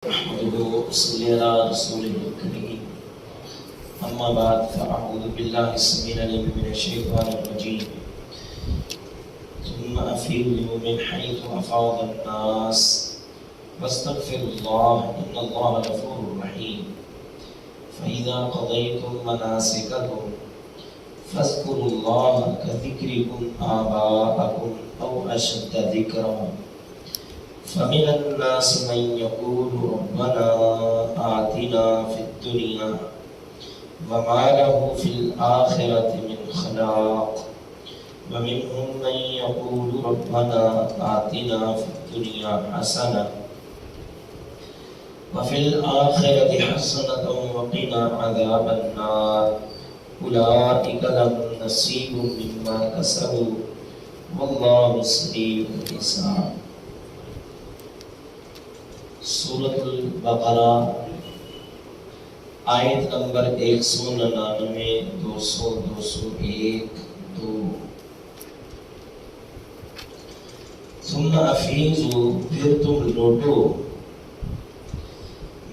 نحمده ونصلي على رسوله الكريم أما بعد فأعوذ بالله السميع العليم من الشيطان الرجيم ثم أفيضوا من حيث أفاض الناس واستغفروا الله إن الله غفور رحيم فإذا قضيتم مناسككم فاذكروا الله كذكركم آباءكم أو أشد ذكرا فمن الناس من يقول ربنا آتنا في الدنيا وما له في الآخرة من خلاق ومنهم من يقول ربنا آتنا في الدنيا حسنة وفي الآخرة حسنة وقنا عذاب النار أولئك لهم نصيب مما كسبوا والله سريع الحساب۔ سورۃ البقرہ آیت نمبر 199 200 201 2 ثم افیضوا پھر تم لوٹو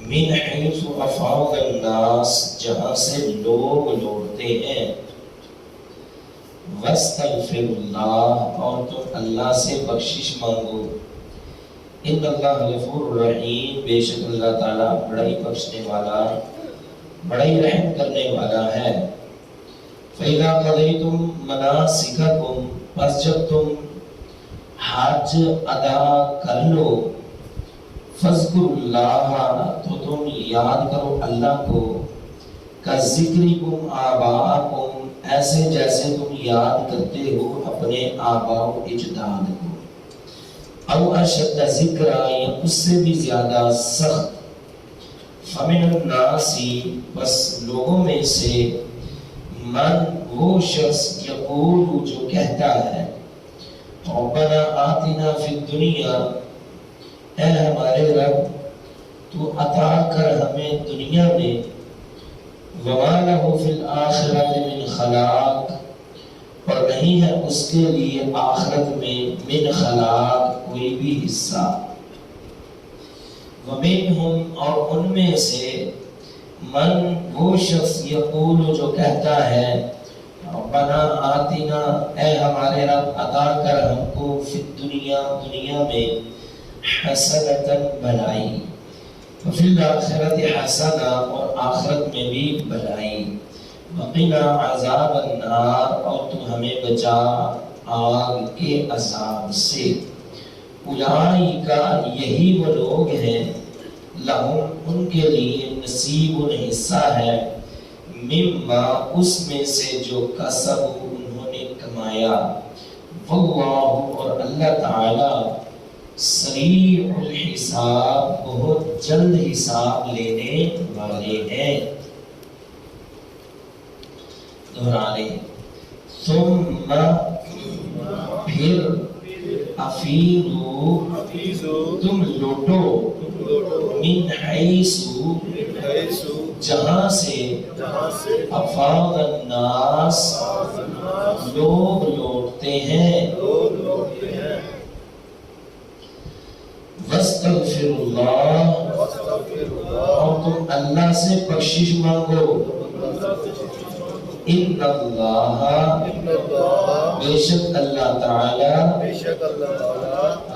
من حیث افاض الناس جہاں سے لوگ لوٹتے ہیں واستغفروا اللہ اور تم اللہ سے بخشش مانگو ان اللہ غفور رحیم بے شک اللہ تعالیٰ بڑا ہی بخشنے والا بڑا ہی رحم کرنے والا ہے۔ فَإِذَا قَضَيْتُم مَنَاسِكَكُم پس جب تم حج ادا کر لو فَاذْكُرُوا اللَّهَ تو تم یاد کرو اللہ کو كَذِكْرِكُمْ آبَاءَكُمْ ایسے جیسے تم یاد کرتے ہو اپنے آباء و اجداد کو او اشد ذکر یا اس سے بھی زیادہ سخت فمن الناس بس لوگوں میں سے من وہ شخص یقول جو کہتا ہے ربنا آتنا فی الدنیا اے ہمارے رب تو عطا کر ہمیں دنیا میں وما لہ فی الآخرۃ من خلاق اور نہیں ہے اس کے لیے آخرت میں من خلاق کوئی بھی حصہ ومنہم اور ان میں سے من وہ شخص یقول جو کہتا ہے ربنا آتنا اے ہمارے رب عطا کر ہم کو فی الدنیا دنیا میں حسنۃ بھلائی وفی الآخرۃ حسنہ اور آخرت میں بھی بھلائی وقنا عذاب النار اور تو ہمیں بچا آگ کے عذاب سے اولئک یہی وہ لوگ ہیں لہم ان کے لیے نصیب حصہ ہے مما اس میں سے جو کسب انہوں نے کمایا واللہ اور اللہ تعالی سریع الحساب بہت جلد حساب لینے والے ہیں۔ دہرانے ثم پھر افیضوا تم لوٹو من حیث جہاں سے افاض الناس لوگ لوٹتے ہیں واستغفروا اللہ اور تم اللہ سے بخشش مانگو ان اللہ بے شک اللہ تعالی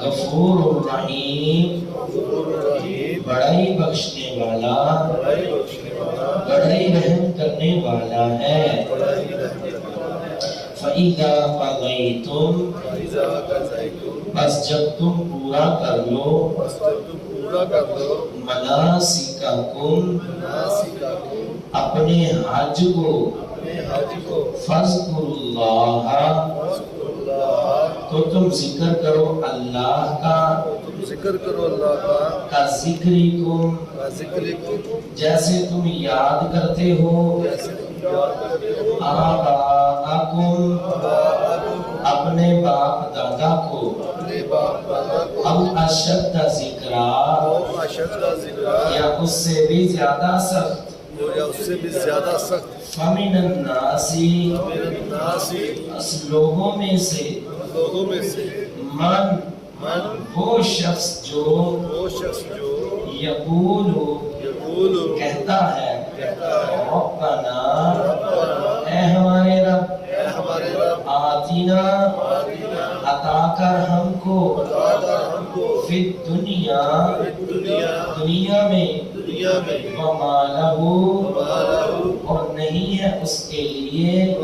غفور الرحیم بڑا ہی بخشنے والا بڑا ہی رحم کرنے والا ہے۔ فَإِذَا قَضَيْتُمْ بس جب تم پورا کر لو مناسککم اپنے حج کو فَاذْكُرُوا اللَّهَ تو تم ذکر کرو اللہ کا ذکرکم جیسے تم یاد کرتے ہو آباءکم اپنے باپ دادا کو او اشد ذکرا یا اس سے بھی زیادہ سخت فمن الناس لوگوں میں سے من وہ شخص جو یقول کہتا ہے ربنا اے ہمارے رب آتینا عطا کر ہم کو فی الدنیا دنیا میں وما لہو اور نہیں ہے اس کے لیے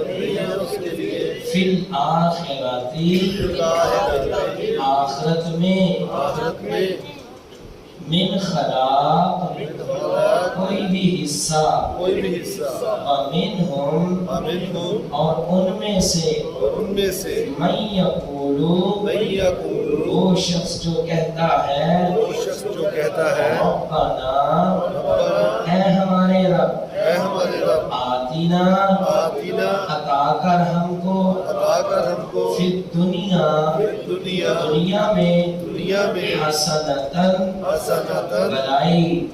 فی الآخرتی آخرت میں من خلاق کوئی بھی حصہ ومنہم اور ان میں سے من یقولو وہ شخص جو کہتا ہے ربنا اے ہمارے رب آتینا عطا کر ہم کو فی دنیا میں حسنتن بلائی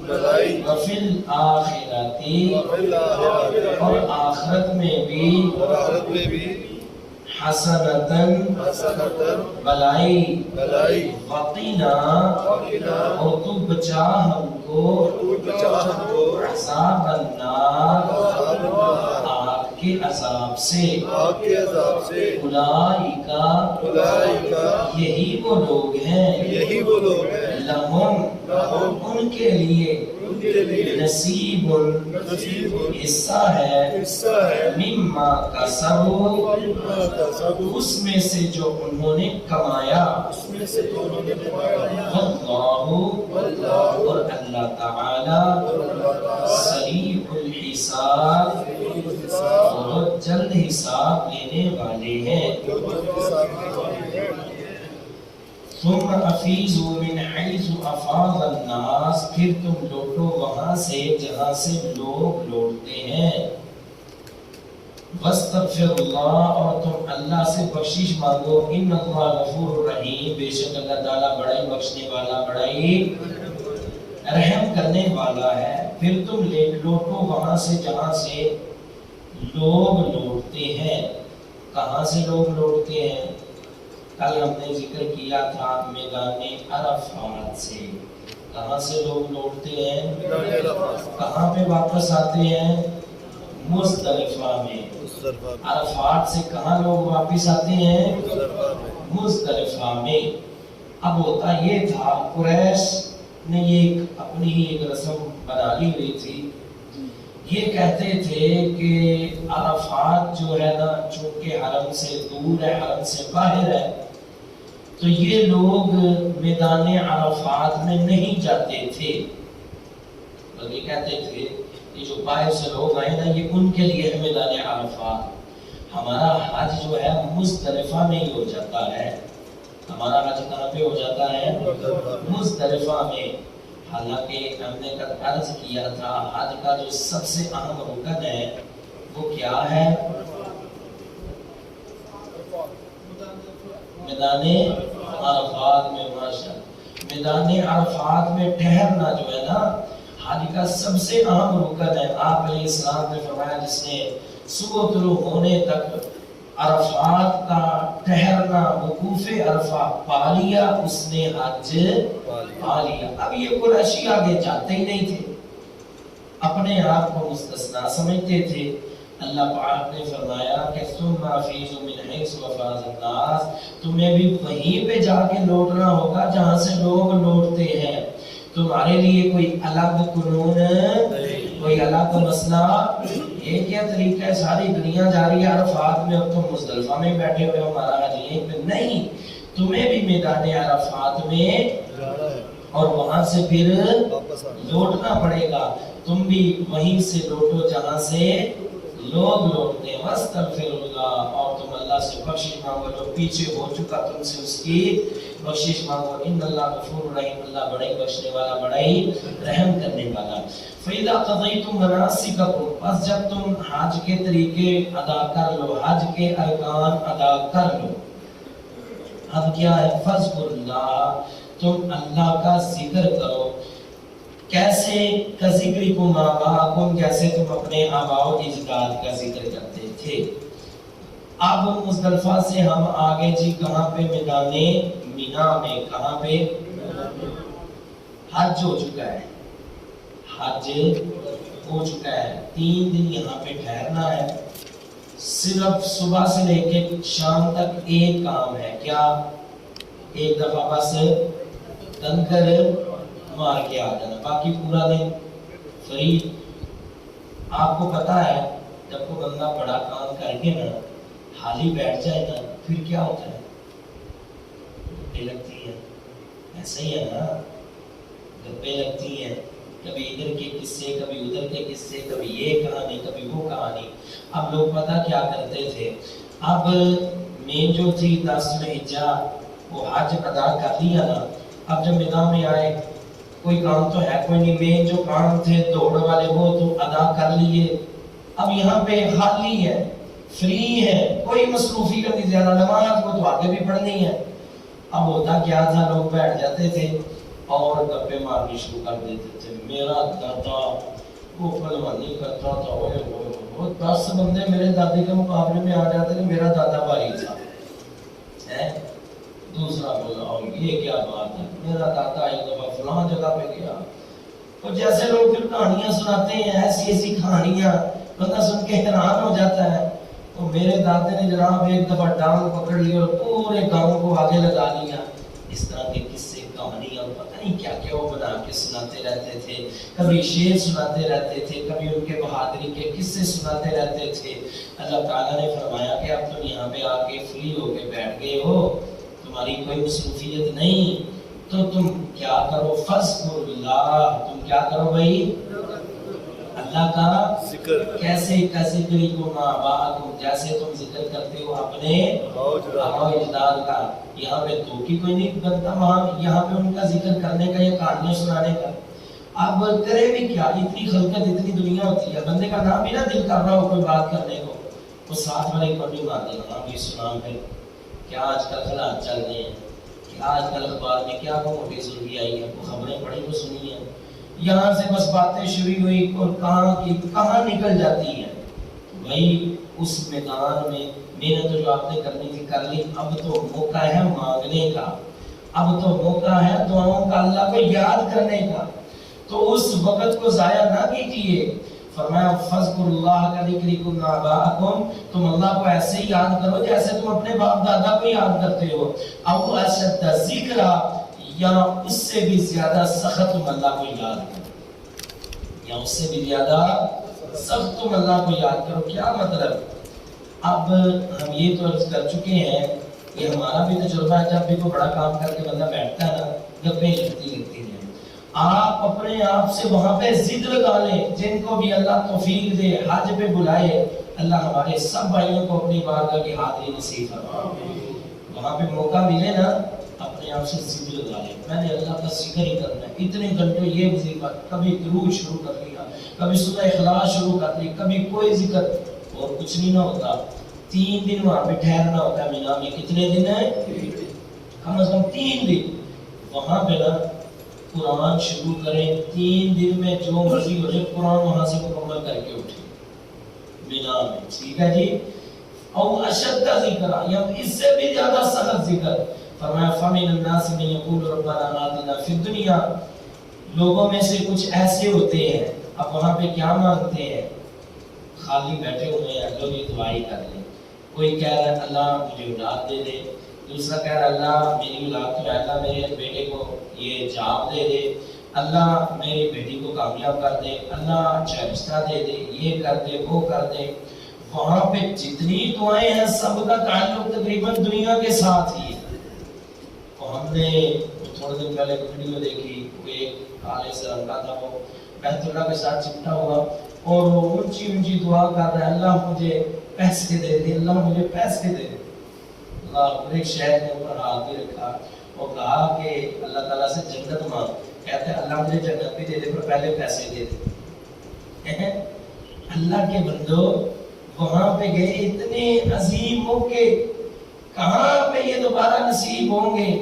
وفی الآخرتی اور آخرت میں بھی حسنتن بلائی وقینا اور تو بچا ہم کو عذاب النار آگ کے عذاب سے اولئیکا یہی وہ لوگ ہیں لہم ان کے لیے نصیب حصہ ہے مما کسبوا اس میں سے جو انہوں نے کمایا واللہ اور اللہ تعالی سریع الحساب بہت جلد حساب لینے والے ہیں ثم افیضوا من حیث افاض الناس پھر تم لوٹو وہاں سے جہاں سے لوگ لوٹتے ہیں واستغفر اللہ اور تم اللہ سے بخشش مانگو ان اللہ غفور رحیم بے شک اللہ تعالیٰ بڑائی بخشنے والا بڑائی رحم کرنے والا ہے پھر تم لوٹو وہاں سے جہاں سے لوگ لوٹتے ہیں کہاں سے لوگ لوٹتے ہیں کل ہم نے ذکر کیا تھا میدان عرفات سے کہاں سے لوگ لوٹتے ہیں کہاں پہ واپس آتے ہیں مزدلفہ میں عرفات سے کہاں لوگ واپس آتے ہیں مزدلفہ میں اب ہوتا یہ تھا قریش نے یہ اپنی ہی ایک رسم بنا لی ہوئی تھی یہ کہتے تھے کہ عرفات جو ہے نا چونکہ حرم سے دور ہے حرم سے باہر ہے تو یہ لوگ میدان عرفات میں نہیں جاتے تھے یہ کہتے تھے یہ جو باہر سے لوگ آئے نا یہ ان کے لیے ہے میدان عرفات ہمارا حج جو ہے مزدلفہ میں ہی ہو جاتا ہے ہمارا حج کہاں پہ ہو جاتا ہے مزدلفہ میں حالانکہ ہم نے عرض کیا تھا حج کا جو سب سے اہم رکن ہے وہ کیا ہے میدان عرفات میں میدان عرفات میں ٹھہرنا جو ہے نا حج کا سب سے اہم رکن ہے آپ علیہ السلام نے فرمایا جس نے صبح طلوع ہونے تک عرفات کا ٹھہرنا وقوف عرفہ پا لیا اس نے حج پا لیا اب یہ قریشی آگے جاتے ہی نہیں تھے اپنے آپ کو مستثنا سمجھتے تھے اللہ پاک نے فرمایا کہ ثم افیضوا من حیث افاض الناس تمہیں بھی وہیں پہ جا کے لوٹنا ہوگا جہاں سے لوگ لوٹتے ہیں تمہارے لیے کوئی الگ قانون کوئی الگ مسئلہ یہ کیا طریقہ ہے ساری دنیا جا رہی ہے عرفات میں اب تم مزدلفہ میں بیٹھے ہوئے ہمارا حج یہیں پہ نہیں تمہیں بھی میدان عرفات میں اور وہاں سے پھر لوٹنا پڑے گا تم بھی وہیں سے لوٹو جہاں سے لوگ لوٹتے ہیں واستغفر اللہ اور تم اللہ سے بخشش مانگو جو پیچھے ہو چکا تم سے اس کی بخشش مانگو ان اللہ غفور رحیم اللہ بڑائی بخشنے والا بڑائی رحم کرنے والا فَإِذَا قَضَيْتُمْ مَنَاسِكَكُمْ پس جب تم حج کے طریقے ادا کر لو حج کے ارکان ادا کر لو اب کیا ہے فَاذْكُرُوا اللَّهَ تم اللہ کا ذکر کرو کیسے کا ذکرکم آباءکم جیسے تم اپنے آباء و اجداد کا ذکر کرتے تھے اب مزدلفہ سے ہم آگے جی کہاں پہ میدان مینا میں کہاں پہ حج ہو چکا ہے، حج ہو چکا ہے، 3 دن یہاں پہ ٹھہرنا ہے، صرف صبح سے لے کے شام تک ایک کام ہے، کیا؟ ایک دفعہ بس کنکر مار کے آ جانا، باقی پورا دن فری۔ آپ کو پتا ہے جب کوئی بندہ بڑا کام کر کے نا حالی بیٹھ جائے نا پھر کیا ہوتا ہے؟ گپے لگتی ہے، ایسا ہی ہے نا، گپے لگتی ہیں، کبھی ادھر کے قصے کبھی ادھر کے قصے، کبھی یہ کہانی کبھی وہ کہانی۔ اب لوگ پتہ کیا کرتے تھے، اب میں جو تھی 10 ذوالحجہ وہ حج ادا کر لیا نا، اب جب میدان میں آئے کوئی کام تو ہے کوئی نہیں، میں جو کام تھے دوڑ والے وہ تو ادا کر لیے، اب یہاں پہ خالی ہے، فری ہے، کوئی مصروفیت نہیں، زیادہ نماز وہ تو آگے بھی پڑھنی ہے۔ اب ہوتا کیا تھا، لوگ بیٹھ جاتے تھے اور گپے مارنی شروع کر دیتے تھے، میرا دادا وہ پہلوانی کرتا تھا، وہ 10 بندے میرے دادے کے مقابلے میں آ جاتے تھے، میرا دادا بھاری تھا۔ دوسرا بولا یہ کیا بات ہے، میرا دادا ایک دفعہ فلاں جگہ پہ گیا۔ اور جیسے لوگ پھر کہانیاں سناتے ہیں، ایسی ایسی کہانیاں بندہ سن کے حیران ہو جاتا ہے۔ تو میرے دادے نے جناب ایک دفعہ ڈانگ پکڑ لی اور پورے گاؤں کو آگے لگا لیا۔ اس طرح کے قصے کہانیاں پتہ نہیں کیا کیا وہ بنا کے سناتے رہتے تھے، کبھی شعر سناتے رہتے تھے، کبھی ان کے بہادری کے قصے سناتے رہتے تھے۔ اللہ تعالیٰ نے فرمایا کہ اب تم یہاں پہ آ کے فری ہو کے بیٹھ گئے ہو، تمہاری کوئی مصروفیت نہیں، تو تم کیا کرو، فذکر اللہ، تم کیا کرو بھائی، اللہ کا ذکر۔ کیسے؟ کذکرکم آباءکم، جیسے تم ذکر کرتے ہو اپنے آباء و اجداد کا۔ یہاں پہ تو کی کوئی نہیں بنتا، وہاں یہاں پہ ان کا ذکر کرنے کا یا کہانیاں سنانے کا۔ اب کرے بھی کیا، اتنی خلقت اتنی دنیا ہوتی ہے، بندے کا نام بھی نہ دل کر رہا ہو کوئی بات کرنے کو، وہ ساتھ والے کو نہیں مانتے، ہاں بھی سنا پھر کیا آج کل حالات چل رہے ہیں، کیا آج کل اخبار میں کیا وہ موٹی سرخی آئی ہے، وہ خبریں پڑھی وہ سنی ہیں، یہاں سے بس باتیں شروع ہوئی اور کہاں کی کہاں نکل جاتی ہیں۔ وہی اس میدان میں محنت جو آپ نے کرنی تھی کر لی، اب تو موقع ہے مانگنے کا، اب تو موقع ہے دعاؤں کا، اللہ کو یاد کرنے کا، تو اس وقت کو ضائع نہ کیجیے۔ فرمایا فذکر اللہ کذکرکم آباءکم، تم اللہ کو ایسے ہی یاد کرو جیسے تم اپنے باپ دادا کو یاد کرتے ہو، او اشد ذکرا، یا اس سے بھی زیادہ سخت تم اللہ کو یاد کرو، یا اس سے بھی زیادہ سخت تم اللہ کو یاد کرو۔ کیا مطلب؟ اب ہم یہ تو عرض کر چکے ہیں، یہ ہمارا بھی تجربہ ہے، جب بھی کوئی بڑا کام کر کے بندہ بیٹھتا ہے نا گپیں لگتی ہیں۔ آپ اپنے آپ سے وہاں پہ ضد لگا لیں، جن کو بھی اللہ توفیق دے حج پہ بلائے، اللہ ہمارے سب بھائیوں کو اپنی بارگاہ کی حاضری نصیب فرمائے۔ وہاں پہ موقع ملے نا اپنے آپ سے ضد لگا لیں، میں نے اللہ کا ذکر ہی کرنا ہے، اتنے گھنٹوں یہ وظیفہ، کبھی درود شروع کر لیا، کبھی سورہ اخلاص شروع کر لی، کبھی کوئی ذکر، اور کچھ نہیں نہ ہوتا۔ 3 دن وہاں پہ ٹھہرنا ہوتا ہے مینا میں، کتنے دن ہیں؟ کم از کم 3 دن وہاں پہ نا قرآن شروع کریں، 3 دن میں جو مرضی ہو جائے قرآن وہاں سے مکمل کر کے اٹھے مینا میں، ٹھیک ہے جی۔ او اشد ذکر، یا اس سے بھی زیادہ سخت ذکر۔ فرمایا فمن الناس من یقول ربنا آتنا فی الدنیا، لوگوں میں سے کچھ ایسے ہوتے ہیں، اب وہاں پہ کیا مانگتے ہیں، خالی بیٹھے ہوئے ہیں، لوگ یہ دعائی کر لیں، کوئی کہہ رہا ہے اللہ مجھے اولاد دے دے، دوسرا کہہ رہا ہے اللہ میری اولاد تو ہے، اللہ میرے بیٹے کو یہ جاب دے دے، اللہ میری بیٹی کو کامیاب کر دے، اللہ اچھا رشتہ دے دے، یہ کر دے وہ کر دے۔ وہاں پہ جتنی دعائیں ہیں سب کا تعلق تقریباً دنیا کے ساتھ ہی ہے۔ ہم نے تھوڑے دن پہلے ایک ویڈیو دیکھی، وہ ایک کالے سے رنگ کا تھا، وہ بیت اللہ کے ساتھ چپٹا ہوا اور وہ اونچی اونچی دعا کر رہا ہے، اللہ مجھے پیسے دے دے، اللہ مجھے پیسے دے دے۔ اللہ ایک شہر نے اوپر ہاتھ بھی رکھا اور کہا کہ اللہ تعالیٰ سے جنت مانگ، کہتے ہیں اللہ مجھے جنت بھی دے دے پر پہلے پیسے دے دے۔ اللہ کے بندو وہاں پہ گئے، اتنے عظیم موقع، کہاں پہ یہ دوبارہ نصیب ہوں گے؟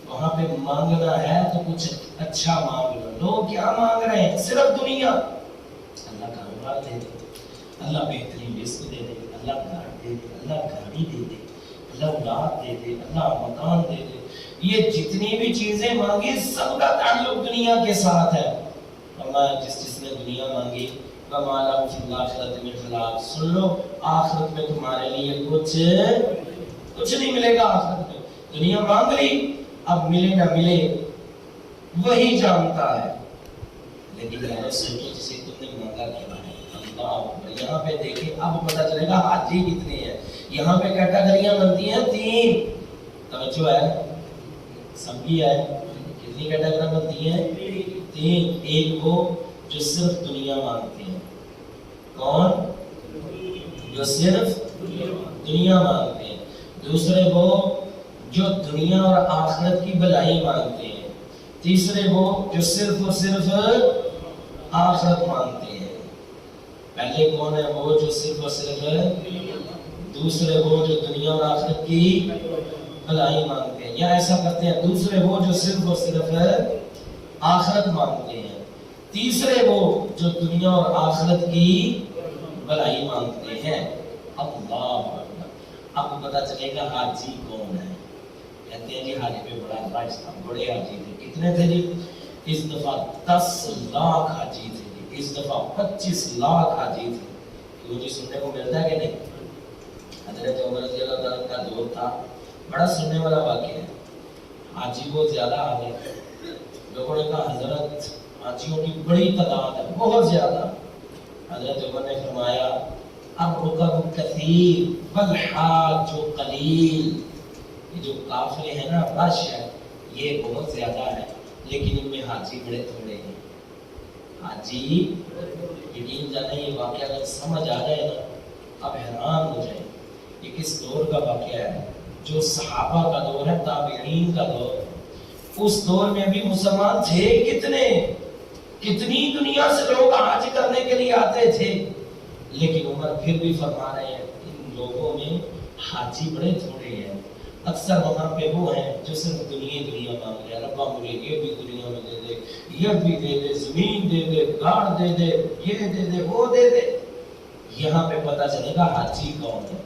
وہاں پہ مانگنا ہے تو کچھ اچھا مانگ لو۔ لوگ کیا مانگ رہے ہیں؟ صرف دنیا۔ اللہ کاروبار دے دے، اللہ بہترین رزق دے دے، اللہ گھر دے دے، اللہ گاڑی دے دے، اللہ اولاد دے دے، اللہ مکان دے دے، یہ جتنی بھی چیزیں مانگی سب کا تعلق دنیا کے ساتھ ہے۔ فرمایا جس نے دنیا مانگی وَمَا لَهُ فِي الْآخِرَةِ مِنْ خَلَاقٍ، سن لو آخرت میں تمہارے لیے کچھ نہیں ملے گا۔ آخرت میں دنیا مانگ لی، اب ملے نہ ملے وہی جانتا ہے، لیکن یار سوچو جسے تم نے مانگا کیا ہے۔ اللہ یہاں پہ دیکھیں، اب پتہ چلے گا حاجی کتنے ہیں۔ یہاں پہ کیٹیگریاں بنتی ہیں 3، توجہ ہے سب کی ہے، کتنی کیٹیگریاں بنتی ہیں؟ 3۔ ایک وہ جو صرف دنیا مانگتے ہیں، کون؟ جو صرف دنیا مانگتے ہیں۔ دوسرے وہ جو دنیا اور آخرت کی بھلائی مانگتے ہیں۔ تیسرے وہ جو صرف اور صرف آخرت مانگتے ہیں۔ پہلے کون ہے؟ وہ جو صرف اور صرف، دوسرے وہ جو دنیا اور آخرت کی بھلائی مانگتے ہیں، یا ایسا کرتے ہیں دوسرے وہ جو صرف اور صرف آخرت مانگتے ہیں، تیسرے وہ جو دنیا اور آخرت کی بھلائی مانگتے ہیں۔ اللہ اکبر۔ اب پتہ چلے گا حاجی کون ہے۔ کہتے ہیں جی حاجی پہ بڑا راج تھا، بڑے حاجی تھے۔ کتنے تھے جی؟ اس دفعہ 10 لاکھ حاجی تھے جی، اس دفعہ 25 لاکھ حاجی تھے۔ کیوں جی؟ سننے کو ملتا ہے کہ نہیں؟ حضرت عمر رضی اللہ عنہ کا دور تھا، بڑا سننے والا واقعہ ہے۔ حاجی بہت زیادہ آ گئے، لوگوں نے کہا حضرت حاجیوں کی بڑی تعداد ہے، بہت زیادہ۔ حضرت عمر نے فرمایا الرکب کثیر والحاج قلیل، یہ جو قافلے ہیں نا، رش ہے، یہ بہت زیادہ ہے، لیکن ان میں حاجی بڑے تھوڑے ہیں۔ حاجی یقین جانے یہ واقعہ اگر سمجھ آ جائے نا، اب حیران ہو جائے۔ یہ کس دور کا واقعہ ہے؟ جو صحابہ کا دور ہے، تابعین کا دور۔ اس دور میں بھی مسلمان تھے کتنے، کتنی دنیا سے لوگ حج کرنے کے لیے آتے تھے، لیکن عمر پھر بھی فرما رہے ہیں ان لوگوں میں حاجی بڑے تھوڑے ہیں۔ اکثر وہاں پہ وہ ہیں جو صرف دنیا مانگ رہے ہیں، ربا مجھے یہ بھی دنیا میں دے دے، یہ بھی دے دے، زمین دے دے، گاڑ دے دے، یہ دے دے، وہ دے دے۔ یہاں پہ پتہ چلے گا حاجی کون ہے۔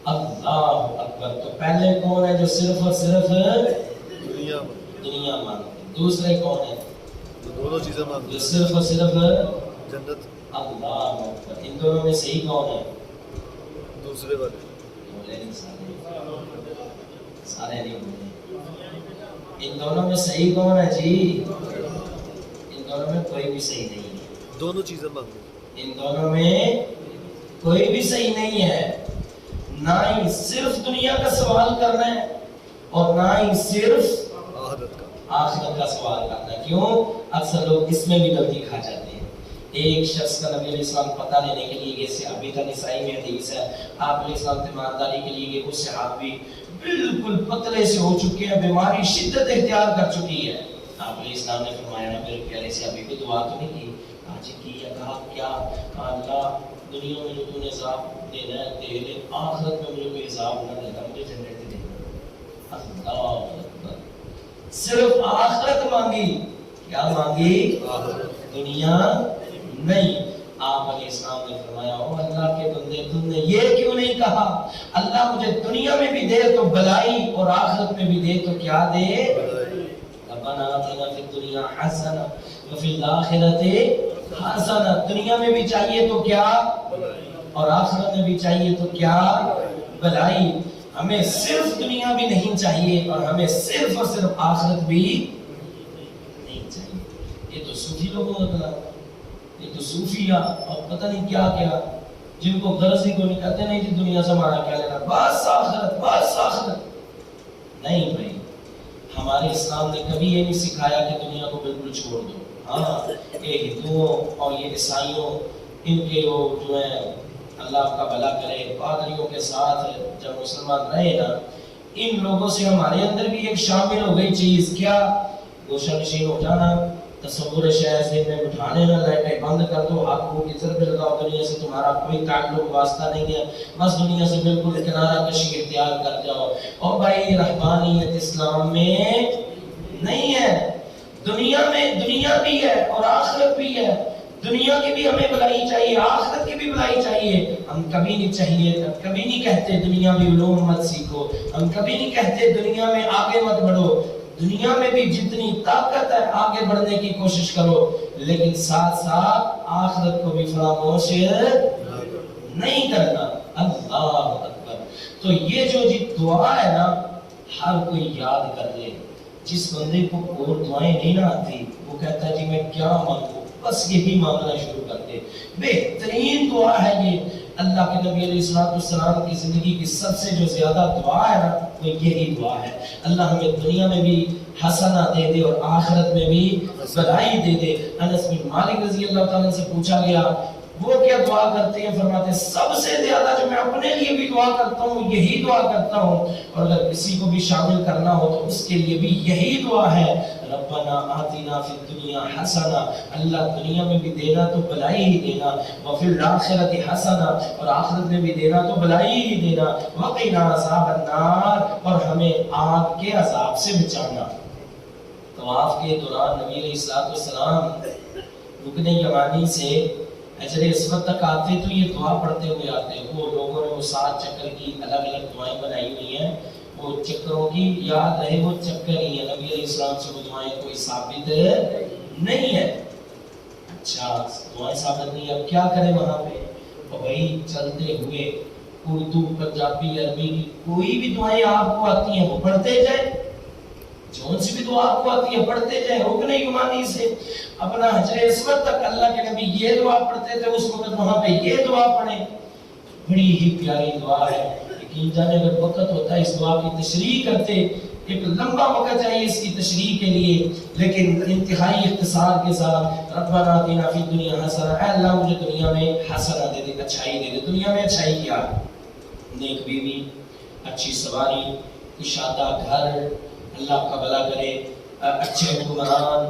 اللہ اکبر۔ تو پہلے کون ہے جو صرف اور صرف دنیا مانگتے ہیں؟ دوسرے کون ہے؟ دونوں چیزیں مانگتے جو صرف اور صرف جنت۔ اللہ اکبر۔ ان دونوں میں صحیح کون ہے؟ دوسرے والے بولے نہیں سارے نہیں بولے۔ ان دونوں میں صحیح کون ہے جی؟ ان دونوں میں کوئی بھی صحیح نہیں ہے۔ دونوں چیزیں مانگتے ان دونوں میں کوئی بھی صحیح نہیں ہے۔ نہ ہی صرف دنیا کا سوال کرنا ہے اور نہ ہی صرف آخرت کا سوال کرنا ہے۔ کیوں؟ اکثر لوگ اس میں بھی غلطی کھا جاتے ہیں۔ ایک شخص کا نبی علیہ السلام پتہ لینے کے لیے گئے، صحابی تھا، نسائی میں حدیث ہے، آپ علیہ السلام تیمارداری کے لیے گئے، وہ صحابی بالکل پتلے سے ہو چکے ہیں، بیماری شدت اختیار کر چکی ہے۔ آپ علیہ السلام نے فرمایا میرے پیارے صحابی کو دعا تو نہیں کی؟ حاجی کی یا کہا کیا؟ کہا اللہ دنیا میں جو تو نے عذاب دینا ہے دے دے، آخرت میں مجھے کوئی عذاب نہ دینا، مجھے جنت دے دینا۔ اللہ اکبر۔ صرف آخرت مانگی، کیا مانگی؟ دنیا نہیں۔ آپ علیہ السلام نے فرمایا او اللہ کے بندے تم نے یہ کیوں نہیں کہا اللہ مجھے دنیا میں بھی دے تو بلائی اور آخرت میں بھی دے تو کیا دے؟ ربنا آتنا فی الدنیا حسنہ وفی الآخرۃ حسنہ۔ دنیا میں بھی چاہیے تو کیا اور آخرت میں بھی چاہیے تو کیا؟ بلائی۔ ہمیں صرف دنیا بھی نہیں چاہیے اور ہمیں صرف اور صرف آخرت بھی نہیں چاہیے۔ یہ تو صوفی لوگوں کا کلام، یہ تو صوفیہ اور پتہ نہیں کیا کیا، جن کو غرض ہی کو نہیں، کہتے نہیں جی دنیا سے ہمارا کیا لینا، بس آخرت بس آخرت۔ نہیں بھائی، ہمارے اسلام نے کبھی یہ نہیں سکھایا کہ دنیا کو بالکل چھوڑ دو۔ ہاں یہ ہندوؤں اور یہ عیسائیوں، ان کے وہ جو ہیں اللہ آپ کا بھلا کرے، پادریوں کے ساتھ جب مسلمان رہے نا، ان لوگوں سے ہمارے اندر بھی ایک شامل ہو گئی چیز، کیا؟ گوشہ نشین ہو جانا، تصور شہر سے میں اٹھانے نہ، لائٹیں بند کر دو، ہاتھ کو کی طرف لگاؤ، دنیا سے تمہارا کوئی تعلق واسطہ نہیں ہے، بس دنیا سے بالکل کنارہ کشی اختیار کر جاؤ۔ اور بھائی رحمانیت اسلام میں نہیں ہے۔ دنیا میں دنیا بھی ہے اور آخرت بھی ہے۔ دنیا کی بھی ہمیں بھلائی چاہیے، آخرت کی بھی بھلائی چاہیے. ہم کبھی نہیں کہتے دنیاوی علوم مت سیکھو، ہم کبھی نہیں کہتے دنیا میں آگے مت بڑھو. دنیا میں بھی جتنی طاقت ہے آگے بڑھنے کی کوشش کرو، لیکن ساتھ ساتھ آخرت کو بھی فراموش نہیں کرنا. اللہ اکبر. تو یہ جو دعا ہے نا، ہر کوئی یاد کر لے. جس بندے کو اور دعائیں نہیں نہ آتی، وہ کہتا ہے جی میں کیا مانگوں، بس یہی مانگنا شروع کر دے. بہترین دعا ہے یہ. اللہ کے نبی علیہ السلام کی زندگی کی سب سے جو زیادہ دعا ہے نا، وہ یہی دعا ہے. اللہ ہمیں دنیا میں بھی حسنہ دے دے اور آخرت میں بھی بھلائی دے دے. انس بن مالک رضی اللہ تعالیٰ سے پوچھا گیا وہ کیا دعا کرتے ہیں؟ فرماتے ہیں سب سے زیادہ جو میں اپنے لیے بھی دعا کرتا ہوں یہی دعا کرتا ہوں، اور اگر کسی کو بھی شامل کرنا ہو تو اس کے لیے بھی یہی دعا ہے، ربنا آتنا فی الدنیا حسنہ. اللہ دنیا میں بھی دینا تو بھلائی ہی دینا، وفی الآخرۃ حسنہ، اور آخرت میں بھی دینا تو بھلائی ہی دینا، وقنا عذاب النار، اور ہمیں آگ کے عذاب سے بچانا. طواف کے دوران نبی علیہ السلام رکن یمانی سے حجر اسود تک آتے تو یہ دعا پڑھتے ہوئے آتے. وہ لوگوں نے وہ 7 چکر کی الگ الگ دعائیں بنائی ہوئی ہیں، وہ چکروں کی یاد رہے وہ چکر ہی ہے. نبی علیہ السلام سے وہ دعائیں کوئی ثابت نہیں ہے. اچھا دعائیں ثابت نہیں، اب کیا کریں وہاں پہ؟ تو بھائی چلتے ہوئے اردو، پنجابی، عربی کی کوئی بھی دعائیں آپ کو آتی ہیں وہ پڑھتے جائیں، جون سی بھی دعا آپ کو آتی ہے پڑھتے جائیں. رکن یمانی سے اپنا حجر اسود تک اللہ کے نبی یہ دعا پڑھتے تھے، اس وقت وہاں پہ یہ دعا پڑھیں. بڑی ہی پیاری دعا ہے. یقین جانے اگر وقت ہوتا ہے اس دعا کی تشریح کرتے، ایک لمبا وقت چاہیے اس کی تشریح کے لیے، لیکن انتہائی اختصار کے ساتھ ربنا آتنا فی الدنیا حسنہ، اے اللہ مجھے دنیا میں حسنہ دے دے، اچھائی دے دے. دنیا میں اچھائی کیا؟ نیک بیوی، اچھی سواری، کشادہ گھر، اللہ کا بھلا کرے، اچھے حکمران،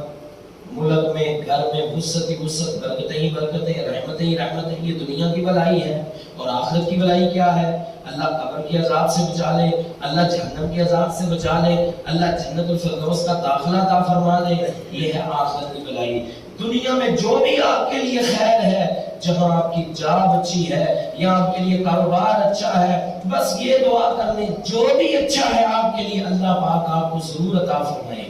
ملک میں گھر میں وسعت ہی وسعت، برکتیں ہی برکتیں، رحمتیں ہی رحمتیں. یہ دنیا کی بھلائی ہے. اور آخرت کی بھلائی کیا ہے؟ اللہ قبر کے عذاب سے بچا لے، اللہ جہنم کے عذاب سے بچا لے، اللہ جنت الفردوس کا داخلہ عطا فرما دے. یہ ہے آخرت کی بھلائی. دنیا میں جو بھی آپ کے لیے خیر ہے، جہاں آپ کی جاب اچھی ہے یا آپ کے لیے کاروبار اچھا ہے، بس یہ دعا کر لیں جو بھی اچھا ہے آپ کے لیے اللہ پاک آپ کو ضرور عطا فرمائے.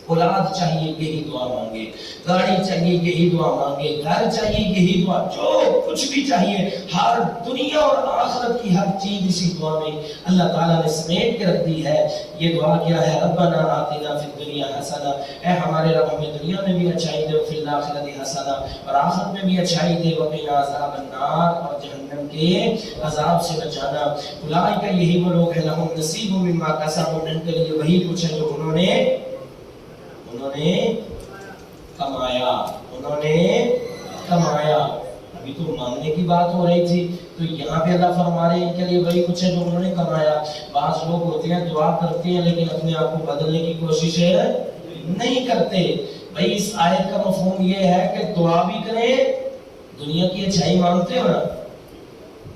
اولاد چاہیے یہی دعا مانگے، گاڑی چاہیے یہی دعا مانگے، گھر چاہیے یہی دعا، جو کچھ بھی چاہیے، ہر دنیا اور آخرت کی ہر چیز اسی دعا میں اللہ تعالیٰ نے سمیٹ کے رکھ دی ہے. یہ دعا کیا ہے؟ ربنا آتنا فی الدنیا حسنہ، اے ہمارے رب ہمیں دنیا میں بھی اچھائی دے، وفی الآخرۃ حسنہ، اور آخرت میں بھی اچھائی دے، وقنا عذاب النار، اور جہنم کے عذاب سے بچانا. اولئک، یہی وہ لوگ ہیں، لہم نصیب مما کسبوا، ان کے لیے وہی کچھ ہے جو انہوں نے کمایا. ابھی تو مانگنے کی بات ہو رہی تھی، تو یہاں پہ اللہ فرما رہے ہیں ان کے لیے وہی کچھ ہے جو انہوں نے کمایا. بعض لوگ ہوتے ہیں دعا کرتے ہیں لیکن اپنے آپ کو بدلنے کی کوشش نہیں کرتے. بھائی اس آیت کا مفہوم یہ ہے کہ دعا بھی کریں، دنیا کی اچھائی مانگتے ہو نا؟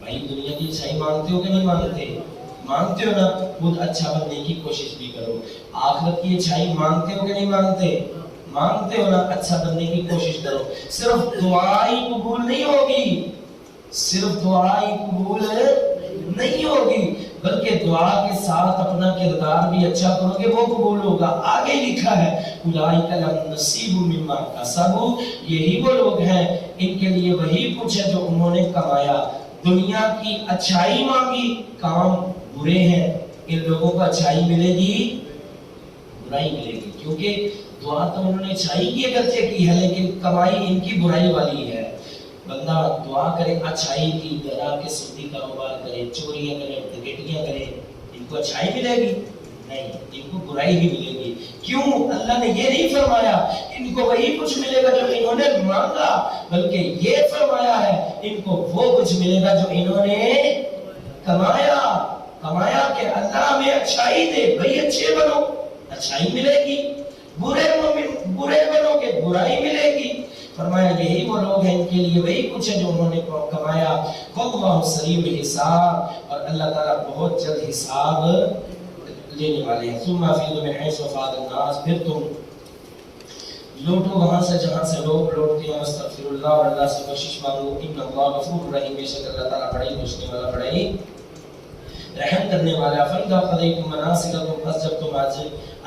بھائی دنیا کی اچھائی مانگتے ہو کہ نہیں مانگتے ہو نا؟ خود اچھا بننے کی کوشش بھی کرو. آخرت کی اچھائی مانگتے ہو کہ نہیں مانگتے ہو نا؟ اچھا بننے کی کوشش کرو. صرف دعائی قبول نہیں ہوگی، بلکہ دعا کے ساتھ اپنا کردار بھی اچھا کرو گے، وہ قبول ہوگا. آگے لکھا ہے اولئک لہم نصیب مما کسبوا، یہی وہ لوگ ہیں ان کے لیے وہی کچھ ہے جو انہوں نے کمایا. دنیا کی اچھائی مانگی، کام برے ہیں، ان لوگوں کو اچھائی ملے گی برائی ملے گی، کیونکہ دعا تو انہوں نے اچھائی کی اگرچہ کی ہے لیکن کمائی ان کی برائی والی ہے. بندہ دعا کرے اچھائی کی، گھر کے سودی کاروبار کرے، چوریاں کرے، ڈکیٹیاں کرے، ان کو اچھائی ملے گی؟ نہیں، ان کو برائی ہی ملے گی. کیوں؟ اللہ نے یہ نہیں فرمایا ان کو وہی کچھ ملے گا جو انہوں نے مانگا، بلکہ یہ فرمایا ہے ان کو وہ کچھ ملے گا جو انہوں نے کمایا کہ اللہ ہمیں اچھائی دے. بھئی اچھے بنو، اچھائی ملے گی، برے بنو گے برائی ملے گی. فرمایا یہی وہ لوگ ہیں ان کے لیے وہی کچھ ہے جو انہوں نے کمایا. واللہ سریع الحساب، اور اللہ تعالیٰ بہت جلد حساب لینے والے ہیں. ثم افیضوا من حیث افاض الناس، پھر تم لوٹو وہاں سے جہاں سے لوگ لوٹتے ہیں، استغفراللہ اور اللہ سے بخشش مانگو، ان اللہ غفور رحیم، بے شک اللہ تعالیٰ بڑا ہی بخشنے والا، بڑا ہی رحم کرنے والا۔ فَإِذَا قَضَيْتُم مَنَاسِكَكُمْ، پس جب تم حج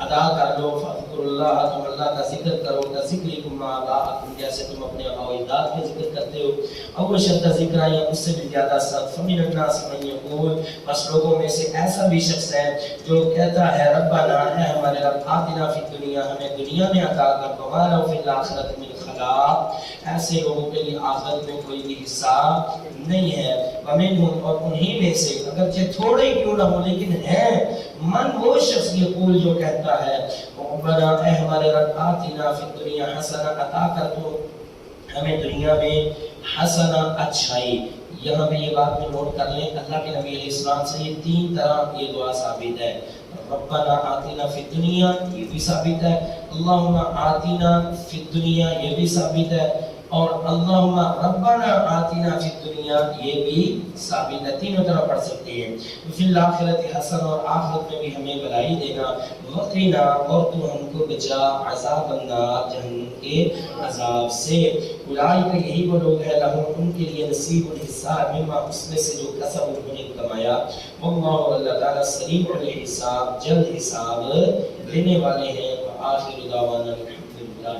ادا کر لو، فاذکروا اللہ، تم اللہ کا ذکر کرو، کذکرکم آباءکم، جیسے تم اپنے آباء و اجداد کا ذکر کرتے ہو، او اشد ذکرا، یا اس سے بھی زیادہ سخت۔ فَمِنَ النَّاسِ مَن یقول، بس لوگوں میں سے ایسا بھی شخص ہے جو کہتا ہے ربنا، اے ہمارے رب، آتنا فی الدنیا، ہمیں دنیا میں عطا کر، وما لہ فی الآخرۃ من خلاق، ایسے لوگوں کے لیے آخرت میں کوئی بھی حصہ نہیں ہے۔ ومنہم، اور انہی میں سے، اگرچہ تھوڑے کیوں نہ ہو لیکن ہیں، من وہ شخص یقول جو کہتا ہے ربنا، اے ہمارے رب، آتنا فی الدنیا حسنہ، عطا کر تو ہمیں دنیا میں حسنہ، اچھائی۔ یہاں پہ یہ بات میں نوٹ کر لیں، اللہ کے نبی علیہ السلام سے یہ تین طرح یہ دعا ثابت ہے۔ ربنا آتنا فی الدنیا، یہ بھی ثابت ہے، اللہم آتنا فی الدنیا، یہ بھی ثابت ہے، اور اللہم ربنا آتنا فی الدنیا، یہ بھی ثابت ہے۔ تینوں طرح پڑھ سکتے ہیں۔ فی الاخرۃ حسن، اور آخرت میں بھی ہمیں بھلائی دینا، وقنا، اور تو ہم کو بچا، عذاب النار، جہنم کے عذاب سے۔ اولئک، یہی وہ لوگ ہیں، لہم، ان کے لیے نصیب الحصہ، مما، اس میں سے جو کسب انہوں نے کمایا، واللہ، اللہ تعالیٰ، سریع الحساب، جلد حساب لینے والے ہیں۔ وآخر دعوانا الحمدللہ۔